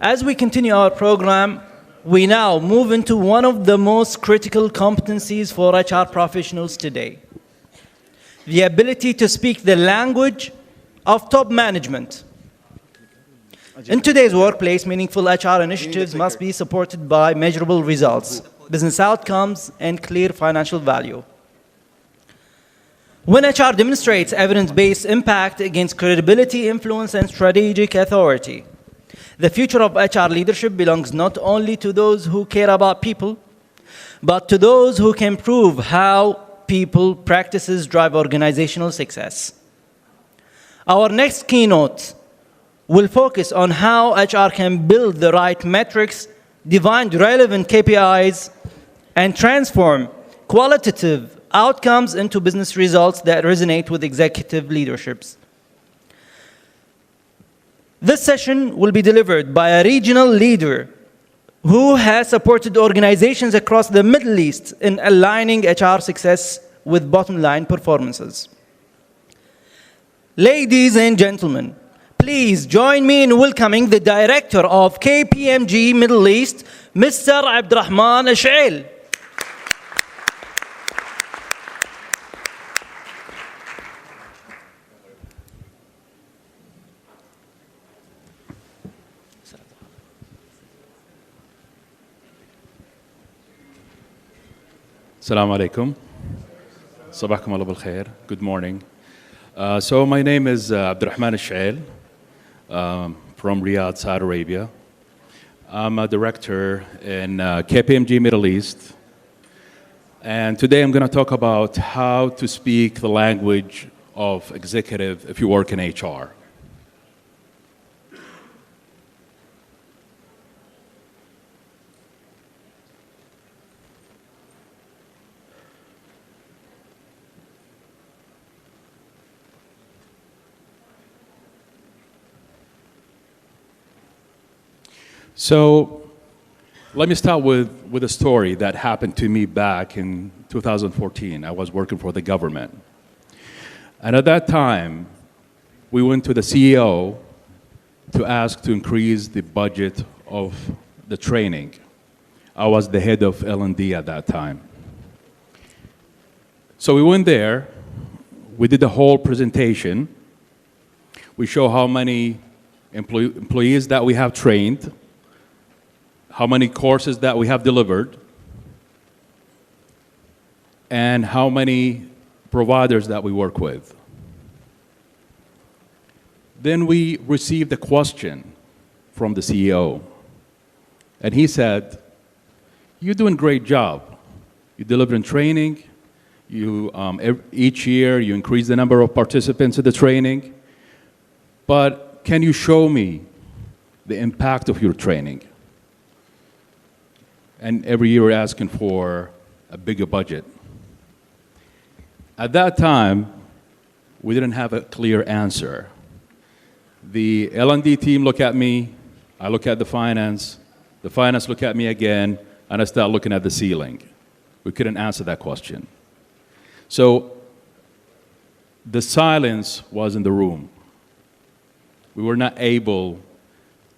As we continue our program, we now move into one of the most critical competencies for HR professionals today: the ability to speak the language of top management. In today's workplace, meaningful HR initiatives must be supported by measurable results, business outcomes, and clear financial value. When HR demonstrates evidence-based impact against credibility, influence, and strategic authority, the future of HR leadership belongs not only to those who care about people, but to those who can prove how people practices drive organizational success. Our next keynote will focus on how HR can build the right metrics, define relevant KPIs, and transform qualitative outcomes into business results that resonate with executive leaderships. This session will be delivered by a regional leader who has supported organizations across the Middle East in aligning HR success with bottom-line performances. Ladies and gentlemen, please join me in welcoming the Director of KPMG Middle East, Mr. Abdulrahman Alsheail. Assalamu alaikum. Sabahkum Allah bil khair. Good morning. So my name is Abdulrahman Alsheail from Riyadh, Saudi Arabia. I'm a director in KPMG Middle East. And today I'm going to talk about how to speak the language of executive if you work in HR. So let me start with a story that happened to me back in 2014. I was working for the government. And at that time, we went to the CEO to ask to increase the budget of the training. I was the head of L&D at that time. So we went there. We did the whole presentation. We show how many employees that we have trained, how many courses that we have delivered, and how many providers that we work with. Then we received a question from the CEO, and he said, "You're doing a great job. You're delivering training. Each year you increase the number of participants in the training, but can you show me the impact of your training?" And every year we're asking for a bigger budget. At that time, we didn't have a clear answer. The L&D team looked at me, I look at the finance look at me again, and I start looking at the ceiling. We couldn't answer that question. So the silence was in the room. We were not able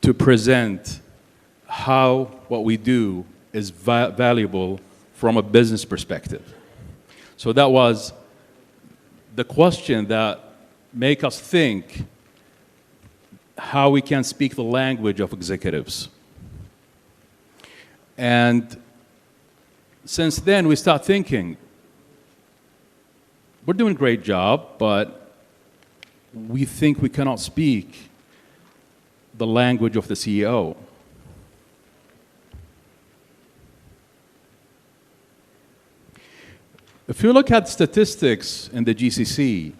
to present how what we do is valuable from a business perspective. So that was the question that made us think how we can speak the language of executives. And since then, we start thinking, we're doing a great job, but we think we cannot speak the language of the CEO. If you look at statistics in the GCC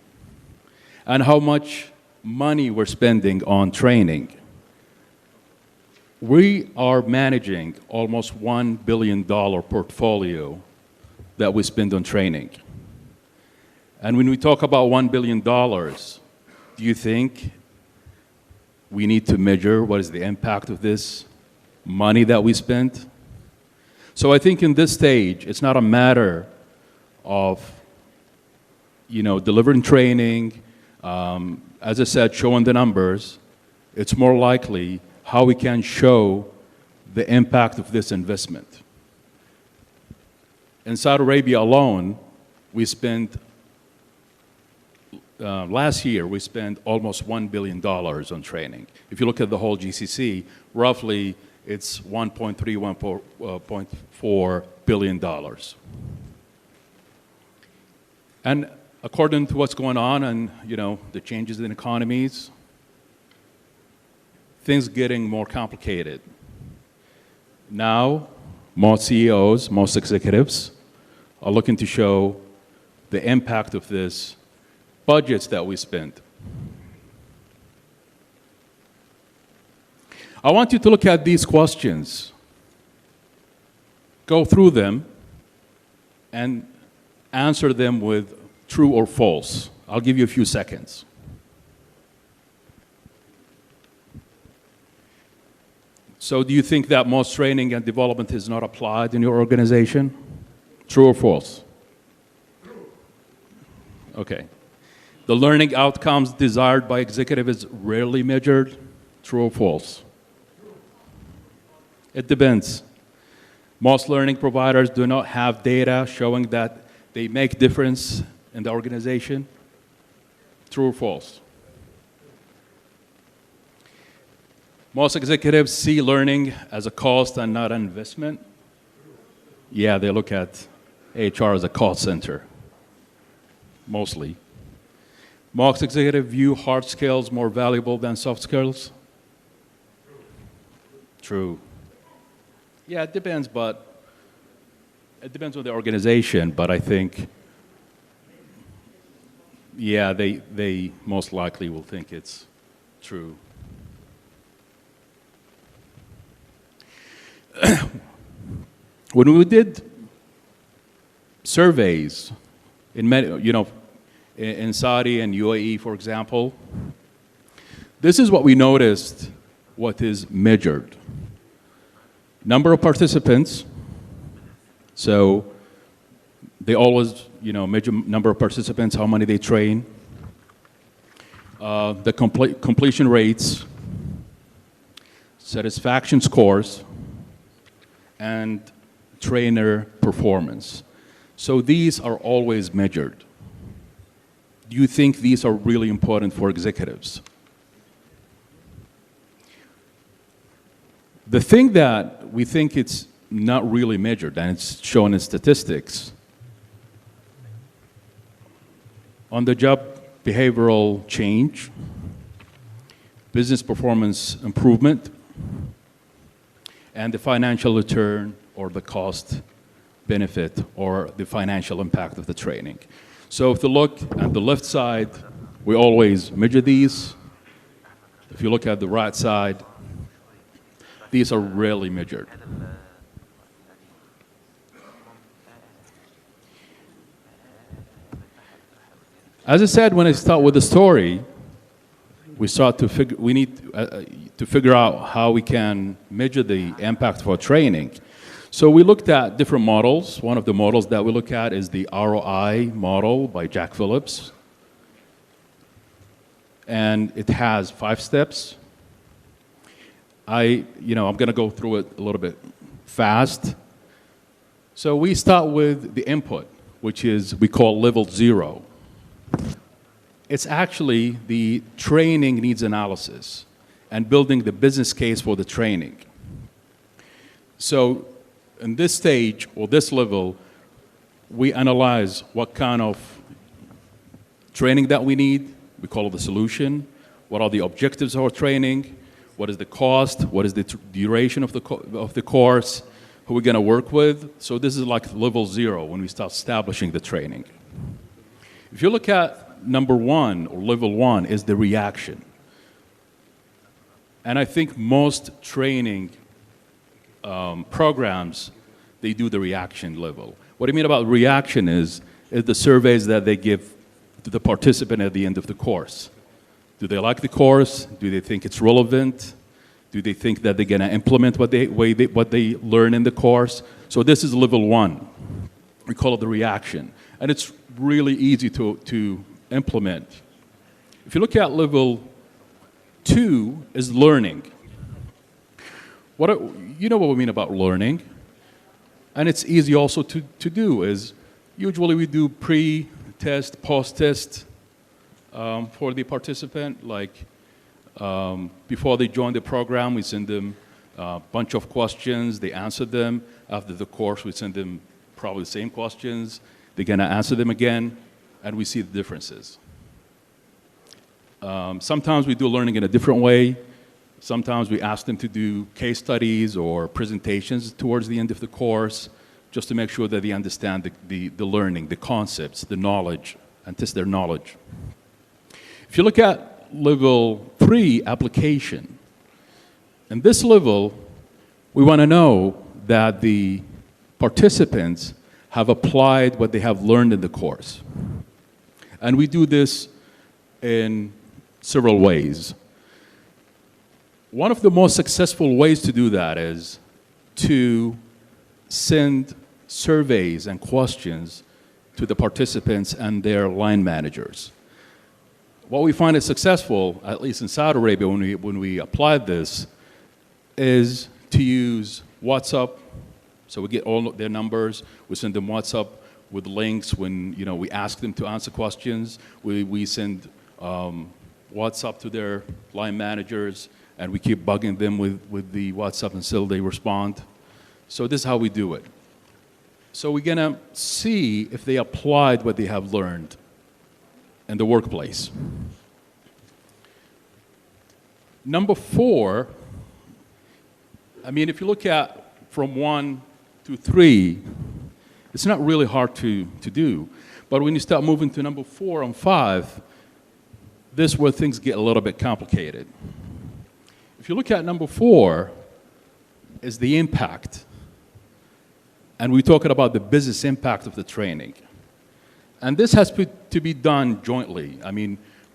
and how much money we're spending on training, we are managing almost $1 billion portfolio that we spend on training. And when we talk about $1 billion, do you think we need to measure what is the impact of this money that we spent? So I think in this stage, it's not a matter of, delivering training, as I said, showing the numbers. It's more likely how we can show the impact of this investment. In Saudi Arabia alone, we spent, last year, we spent almost $1 billion on training. If you look at the whole GCC, roughly it's $1.3, $1.4 billion. And according to what's going on and, the changes in economies, things getting more complicated. Now, most CEOs, most executives are looking to show the impact of this budgets that we spent. I want you to look at these questions, go through them, and answer them with true or false. I'll give you a few seconds. So do you think that most training and development is not applied in your organization? True or false? Okay. The learning outcomes desired by executive is rarely measured. True or false? It depends. Most learning providers do not have data showing that they make difference in the organization. True or false? Most executives see learning as a cost and not an investment. Yeah, they look at HR as a cost center, mostly. Most executives view hard skills more valuable than soft skills. True. Yeah, it depends, but it depends on the organization, but I think, yeah, they most likely will think it's true. When we did surveys in many, in Saudi and UAE, for example, this is what we noticed, what is measured. Number of participants, so they always, measure number of participants, how many they train, the completion rates, satisfaction scores, and trainer performance. So these are always measured. Do you think these are really important for executives? The thing that we think it's not really measured, and it's shown in statistics, on the job behavioral change, business performance improvement, and the financial return or the cost benefit or the financial impact of the training. So if you look at the left side, we always measure these. If you look at the right side, these are rarely measured. As I said, when I start with the story, we need to figure out how we can measure the impact of our training. So we looked at different models. One of the models that we look at is the ROI model by Jack Phillips. And it has 5 steps. I'm going to go through it a little bit fast. So we start with the input, which is we call level 0. It's actually the training needs analysis and building the business case for the training. So in this stage or this level, we analyze what kind of training that we need. We call it the solution. What are the objectives of our training? What is the cost? What is the duration of the course? Who we're going to work with? So this is like level 0 when we start establishing the training. If you look at number 1 or level 1 is the reaction. And I think most training programs, they do the reaction level. What I mean about reaction is the surveys that they give to the participant at the end of the course. Do they like the course? Do they think it's relevant? Do they think that they're going to implement what they learn in the course? So this is level 1. We call it the reaction. And it's really easy to implement. If you look at level 2 is learning. You know what we mean about learning. And it's easy also to do is usually we do pre-test, post-test for the participant. Like before they join the program, we send them a bunch of questions. They answer them. After the course, we send them probably the same questions. They're going to answer them again, and we see the differences. Sometimes we do learning in a different way. Sometimes we ask them to do case studies or presentations towards the end of the course just to make sure that they understand the learning, the concepts, the knowledge, and test their knowledge. If you look at level 3 application, in this level, we want to know that the participants have applied what they have learned in the course. And we do this in several ways. One of the most successful ways to do that is to send surveys and questions to the participants and their line managers. What we find is successful, at least in Saudi Arabia when we applied this, is to use WhatsApp. So we get all their numbers, we send them WhatsApp with links when we ask them to answer questions. We send WhatsApp to their line managers, and we keep bugging them with the WhatsApp until they respond. So this is how we do it. So we're going to see if they applied what they have learned in the workplace. Number 4, if you look at from 1 to 3, it's not really hard to do. But when you start moving to number 4 and 5, this is where things get a little bit complicated. If you look at number 4, is the impact. And we're talking about the business impact of the training. And this has to be done jointly.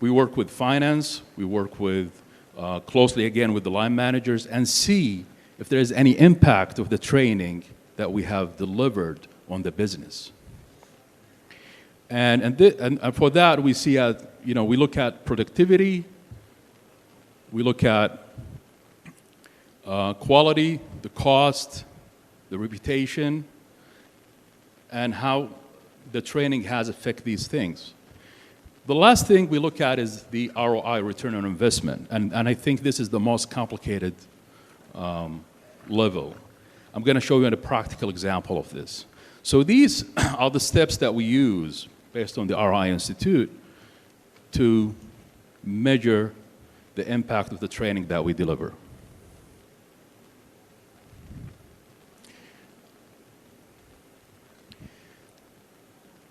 We work with finance, we work with closely again with the line managers and see if there is any impact of the training that we have delivered on the business. And for that, we see we look at productivity, we look at quality, the cost, the reputation, and how the training has affected these things. The last thing we look at is the ROI, return on investment, and I think this is the most complicated level. I'm going to show you a practical example of this. So these are the steps that we use based on the ROI Institute to measure the impact of the training that we deliver.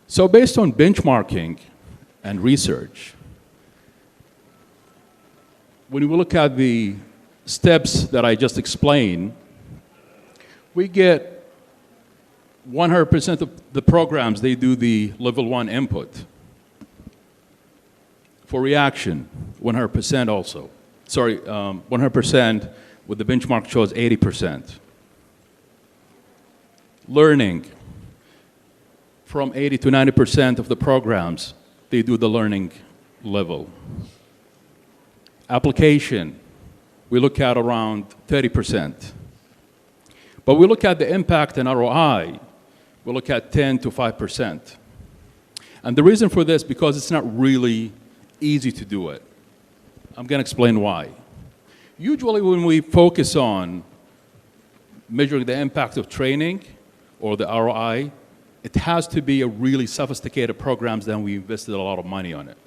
So based on benchmarking and research, when we look at the steps that I just explained, we get 100% of the programs, they do the level 1 input. For reaction, 100% also. 100% with the benchmark shows 80%. Learning, from 80 to 90% of the programs, they do the learning level. Application, we look at around 30%. But we look at the impact and ROI, we look at 10 to 5%. And the reason for this, because it's not really easy to do it. I'm going to explain why. Usually when we focus on measuring the impact of training or the ROI, it has to be a really sophisticated program, then we invested a lot of money on it.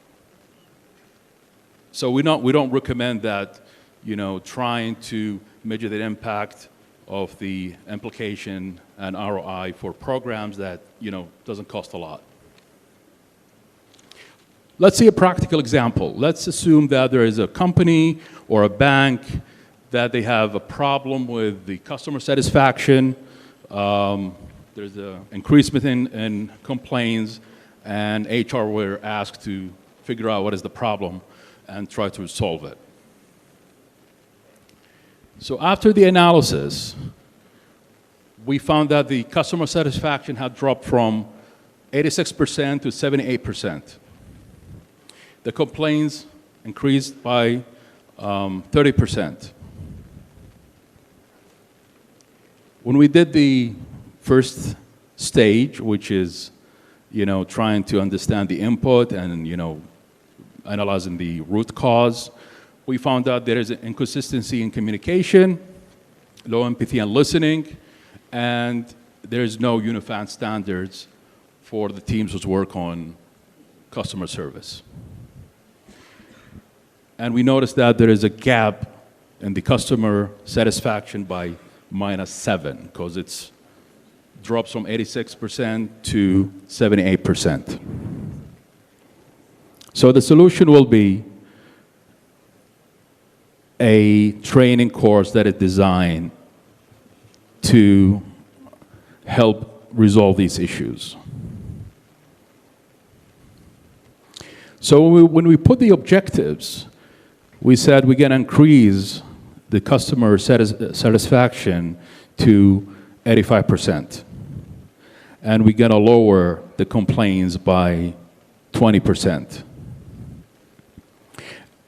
So we don't recommend that, trying to measure the impact of the implication and ROI for programs that, doesn't cost a lot. Let's see a practical example. Let's assume that there is a company or a bank that they have a problem with the customer satisfaction. There's an increasement in complaints, and HR were asked to figure out what is the problem and try to solve it. So after the analysis, we found that the customer satisfaction had dropped from 86% to 78%. The complaints increased by 30%. When we did the first stage, which is, trying to understand the input and, analyzing the root cause, we found out there is an inconsistency in communication, low empathy and listening, and there is no unified standards for the teams who work on customer service. And we noticed that there is a gap in the customer satisfaction by -7, because it's drops from 86% to 78%. So the solution will be a training course that is designed to help resolve these issues. So when we put the objectives, we said we're going to increase the customer satisfaction to 85%. And we're going to lower the complaints by 20%.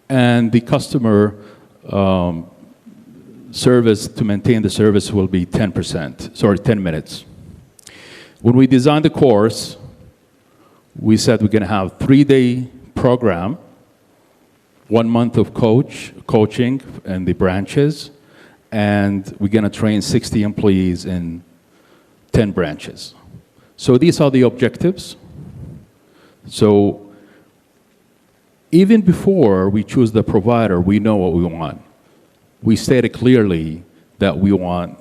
And the customer service, to maintain the service, will be 10 minutes. When we designed the course, we said we're going to have 3-day program, 1 month of coaching in the branches, and we're going to train 60 employees in 10 branches. So these are the objectives. So even before we choose the provider, we know what we want. We stated clearly that we want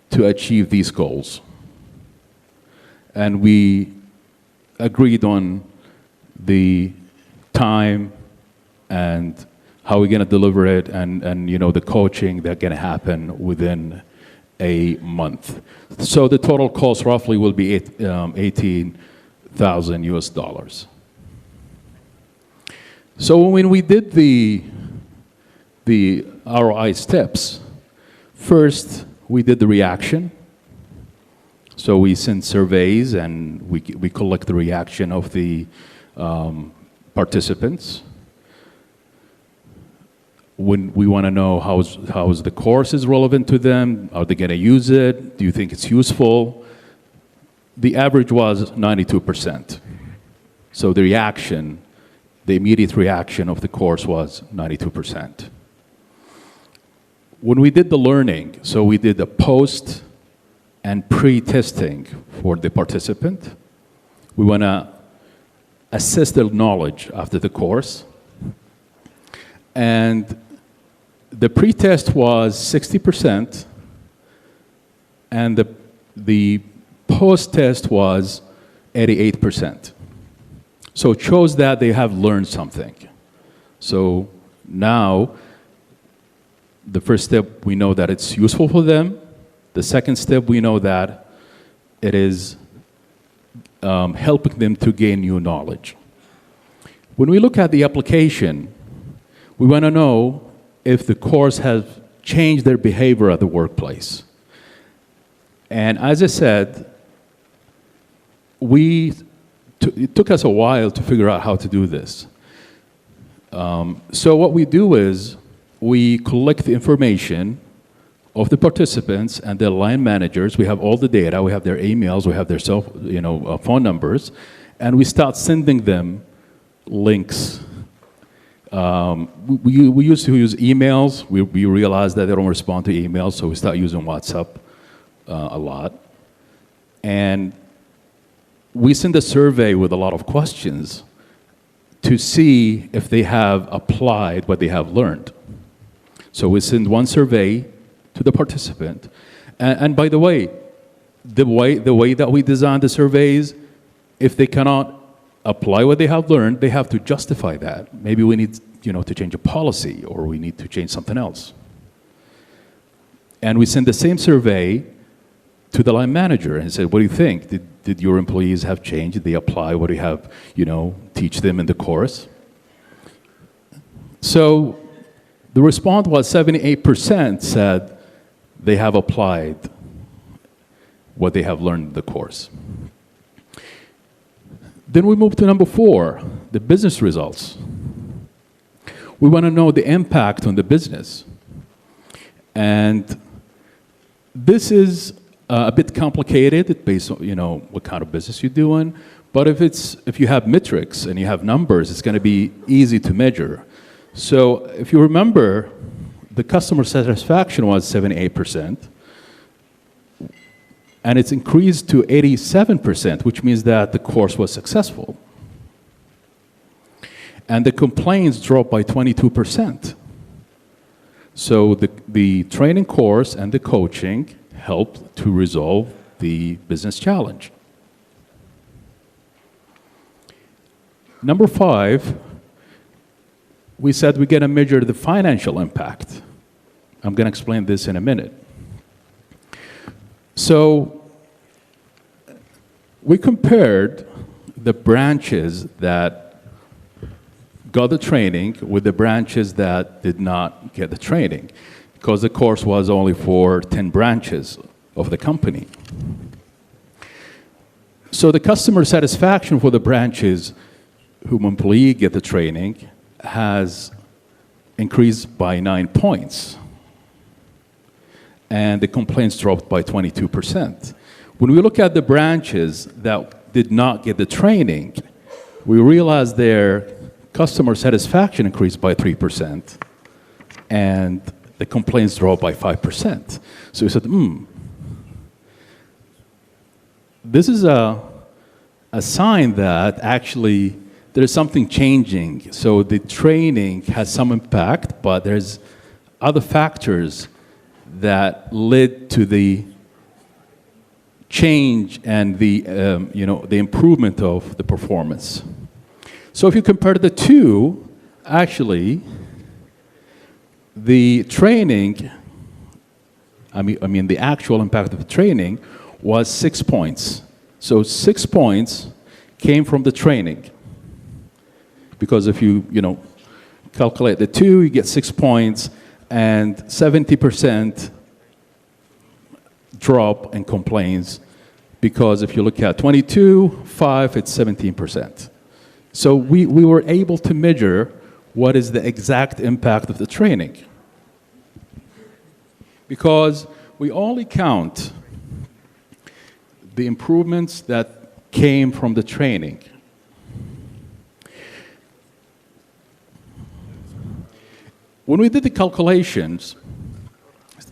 to achieve these goals. And we agreed on the time and how we're going to deliver it, and the coaching that's going to happen within a month. So the total cost roughly will be $18,000 US. So when we did the ROI steps, first we did the reaction. So we send surveys and we collect the reaction of the participants. When we want to know how is the course is relevant to them, are they going to use it, do you think it's useful? The average was 92%. So the immediate reaction of the course was 92%. When we did the learning, so we did the post and pre-testing for the participant. We want to assess their knowledge after the course. And the pre-test was 60%, and the post-test was 88%. So it shows that they have learned something. So now, the first step, we know that it's useful for them. The second step, we know that it is helping them to gain new knowledge. When we look at the application, we want to know if the course has changed their behavior at the workplace. And as I said, it took us a while to figure out how to do this. So what we do is we collect the information of the participants and their line managers. We have all the data. We have their emails. We have their phone numbers, and we start sending them links. We used to use emails. We realized that they don't respond to emails, so we start using WhatsApp a lot. And we send a survey with a lot of questions to see if they have applied what they have learned. So we send one survey to the participant. And by the way, the way that we design the surveys, if they cannot apply what they have learned, they have to justify that. Maybe we need to change a policy, or we need to change something else. And we send the same survey to the line manager and said, what do you think? Did your employees have changed? Did they apply what you have, teach them in the course? So the response was 78% said they have applied what they have learned in the course. Then we move to number 4, the business results. We want to know the impact on the business. And This is a bit complicated based on what kind of business you're doing. But if you have metrics and you have numbers, it's going to be easy to measure. So if you remember, the customer satisfaction was 78%, and it's increased to 87%, which means that the course was successful. And the complaints dropped by 22%. So the training course and the coaching helped to resolve the business challenge. Number 5, we said we're going to measure the financial impact. I'm going to explain this in a minute. So we compared the branches that got the training with the branches that did not get the training, because the course was only for 10 branches of the company. So the customer satisfaction for the branches whom employee get the training has increased by 9 points. And the complaints dropped by 22%. When we look at the branches that did not get the training, we realize their customer satisfaction increased by 3%, and the complaints dropped by 5%. So we said, this is a sign that actually there is something changing. So the training has some impact, but there's other factors that led to the change and the the improvement of the performance. So if you compare the two, actually, the training, I mean the actual impact of the training was 6 points. So 6 points came from the training. Because if you calculate the two, you get 6 points, and 70% drop in complaints. Because if you look at 22, 5, it's 17%. So we were able to measure what is the exact impact of the training. Because we only count the improvements that came from the training. When we did the calculations,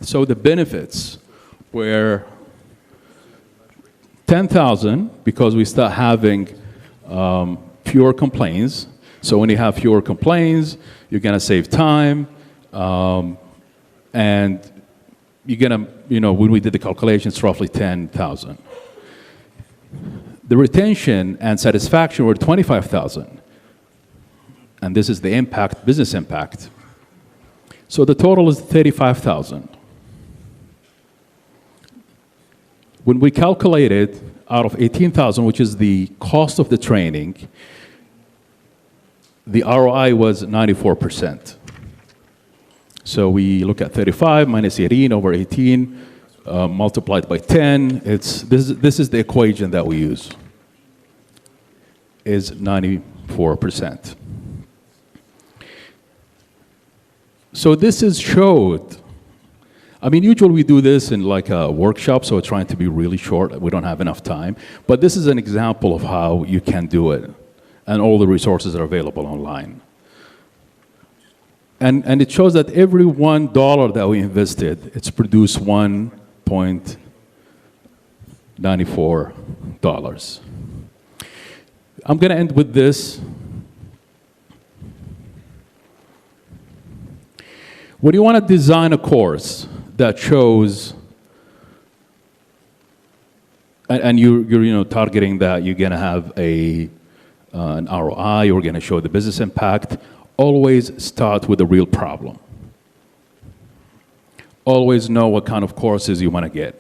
so the benefits were 10,000 because we start having fewer complaints. So when you have fewer complaints, you're going to save time, and you're going to, when we did the calculations, roughly 10,000. The retention and satisfaction were 25,000, and this is the impact, business impact. So the total is 35,000. When we calculated out of 18,000, which is the cost of the training, the ROI was 94%. So we look at 35 minus 18 over 18, multiplied by 10. This is the equation that we use, is 94%. So this is showed. I mean, usually we do this in like a workshop, so we're trying to be really short. We don't have enough time. But this is an example of how you can do it. And all the resources are available online. And it shows that every $1 that we invested, it's produced $1.94. I'm going to end with this. When you want to design a course that shows, and you're targeting that you're going to have an ROI, you're going to show the business impact, always start with a real problem. Always know what kind of courses you want to get.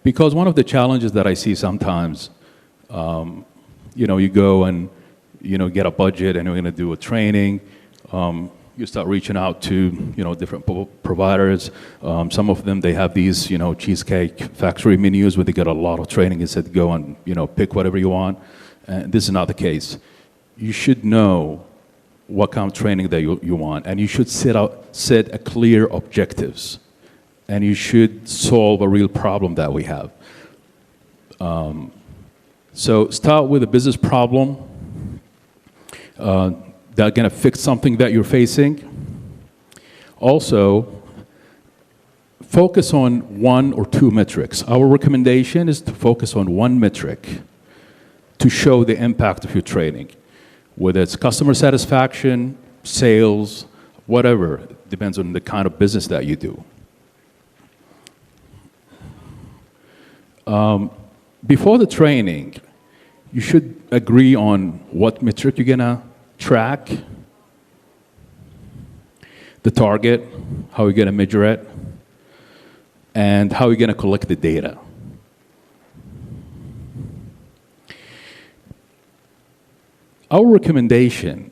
Because one of the challenges that I see sometimes, you go and get a budget and you're going to do a training. You start reaching out to different providers. Some of them, they have these Cheesecake Factory menus where they get a lot of training and said go and pick whatever you want. And this is not the case. You should know what kind of training that you want, and you should set a clear objectives and you should solve a real problem that we have. So start with a business problem that's going to fix something that you're facing. Also, focus on one or two metrics. Our recommendation is to focus on one metric to show the impact of your training, whether it's customer satisfaction, sales, whatever. Depends on the kind of business that you do. Before the training, you should agree on what metric you're gonna track, the target, how you're gonna measure it, and how you're gonna collect the data. Our recommendation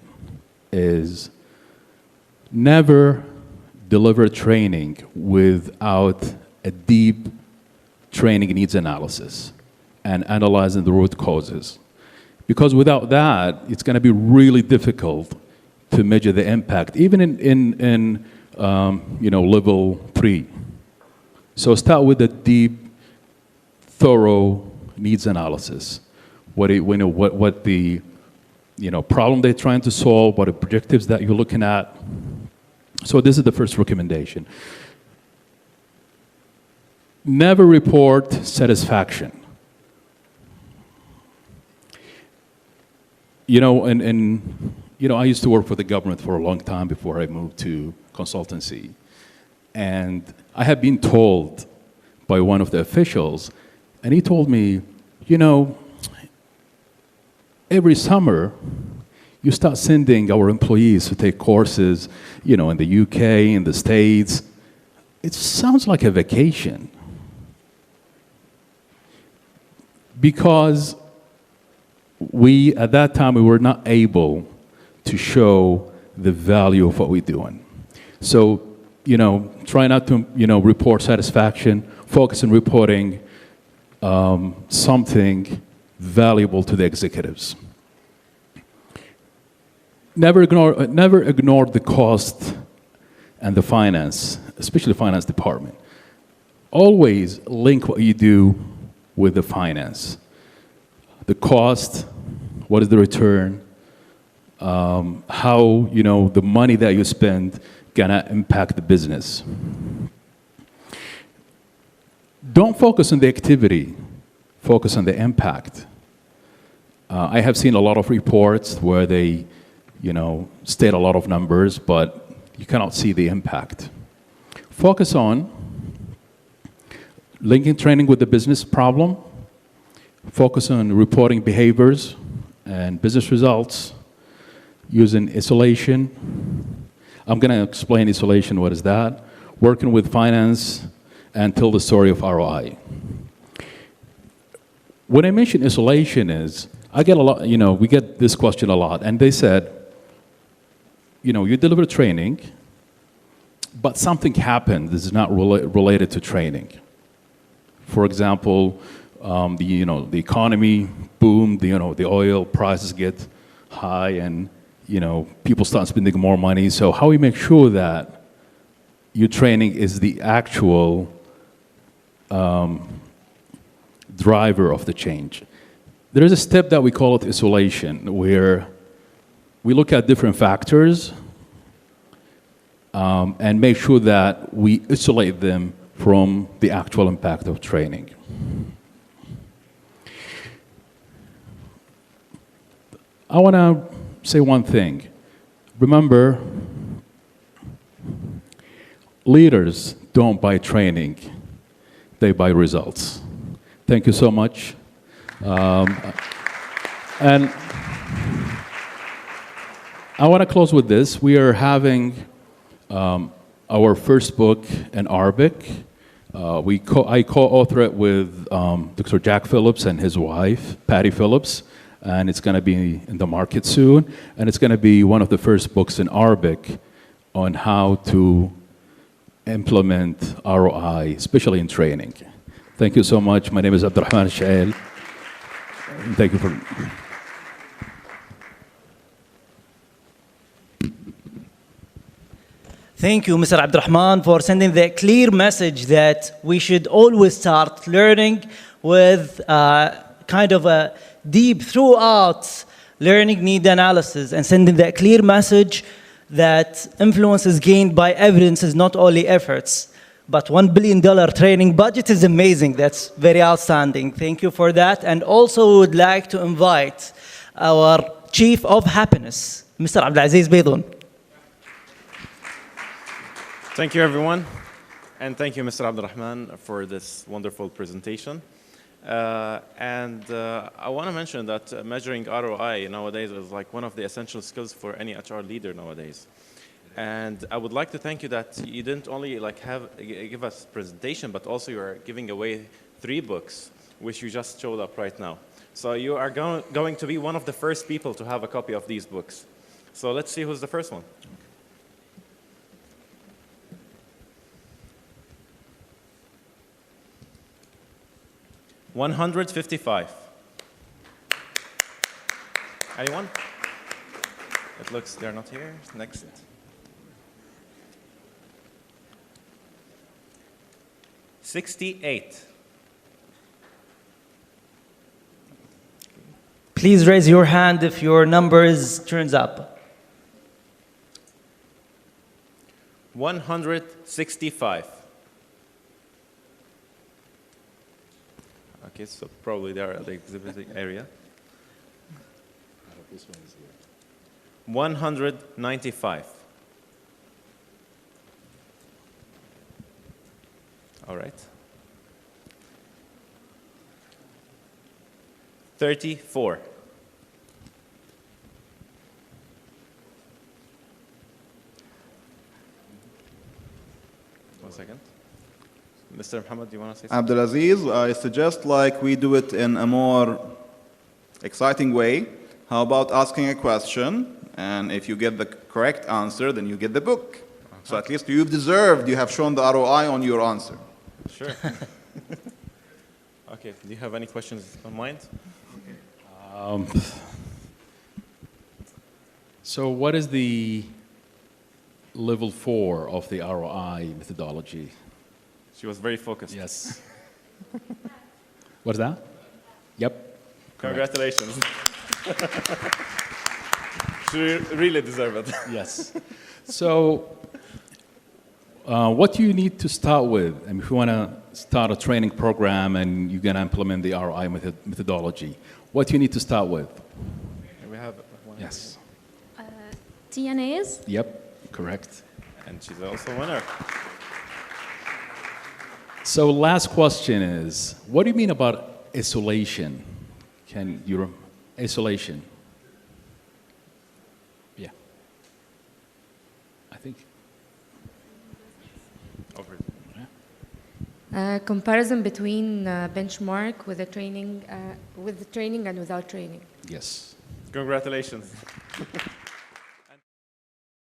is never deliver training without a deep training needs analysis and analyzing the root causes. Because without that, it's going to be really difficult to measure the impact, even in level 3. So start with a deep, thorough needs analysis. What the problem they're trying to solve, what are objectives that you're looking at. So this is the first recommendation. Never report satisfaction. I used to work for the government for a long time before I moved to consultancy. And I had been told by one of the officials, and he told me, every summer, you start sending our employees to take courses, in the UK, in the States. It sounds like a vacation. Because at that time, we were not able to show the value of what we're doing. So, try not to, report satisfaction, focus on reporting something valuable to the executives. Never ignore the cost and the finance, especially the finance department. Always link what you do with the finance. The cost, what is the return, how the money that you spend gonna impact the business. Don't focus on the activity, focus on the impact. I have seen a lot of reports where they state a lot of numbers, but you cannot see the impact. Focus on linking training with the business problem. Focus on reporting behaviors and business results using isolation. I'm going to explain isolation, what is that? Working with finance and tell the story of ROI. When I mention isolation I get a lot, we get this question a lot, and they said, you deliver training, but something happened that is not related to training. For example, the economy boomed, the oil prices get high, and people start spending more money. So how we make sure that your training is the actual driver of the change? There is a step that we call it isolation, where we look at different factors and make sure that we isolate them from the actual impact of training. I want to say one thing. Remember, leaders don't buy training, they buy results. Thank you so much. And I want to close with this. We are having our first book in Arabic. I co-author it with Dr. Jack Phillips and his wife, Patty Phillips, and it's going to be in the market soon. And it's going to be one of the first books in Arabic on how to implement ROI, especially in training. Thank you so much. My name is Abdulrahman Alsheail. Thank you for... Thank you, Mr. Abdulrahman, for sending the clear message that we should always start learning with kind of a deep throughout learning need analysis, and sending that clear message that influence is gained by evidence is not only efforts. But $1 billion training budget is amazing. That's very outstanding. Thank you for that. And also we would like to invite our Chief of Happiness, Mr. Abdulaziz Baidoun. Thank you, everyone. And thank you, Mr. Abdulrahman, for this wonderful presentation. I want to mention that measuring ROI nowadays is like one of the essential skills for any HR leader nowadays. And I would like to thank you that you didn't only give us presentation, but also you are giving away 3 books, which you just showed up right now. So you are going to be one of the first people to have a copy of these books. So let's see who's the first one. $155. Anyone? It looks they're not here. Next. $68. Please raise your hand if your number turns up. $165. Okay, so probably they're at the exhibiting area. This one is here. $195. All right. $34. One second. Mr. Muhammad, do you want to say something? Abdulaziz, I suggest like we do it in a more exciting way. How about asking a question, and if you get the correct answer, then you get the book. So at least you have shown the ROI on your answer. Sure. Okay, do you have any questions on mind? So what is the level 4 of the ROI methodology? She was very focused. Yes. What's that? Yep. Congratulations. She really deserve it. Yes. So what do you need to start with? I mean, if you want to start a training program and you're going to implement the ROI methodology, what do you need to start with? We have one. Yes. TNAs? Yep, correct. And she's also a winner. So last question is, what do you mean about isolation? Can you, isolation? Yeah. I think. Over. Comparison between benchmark with the training and without training. Yes. Congratulations.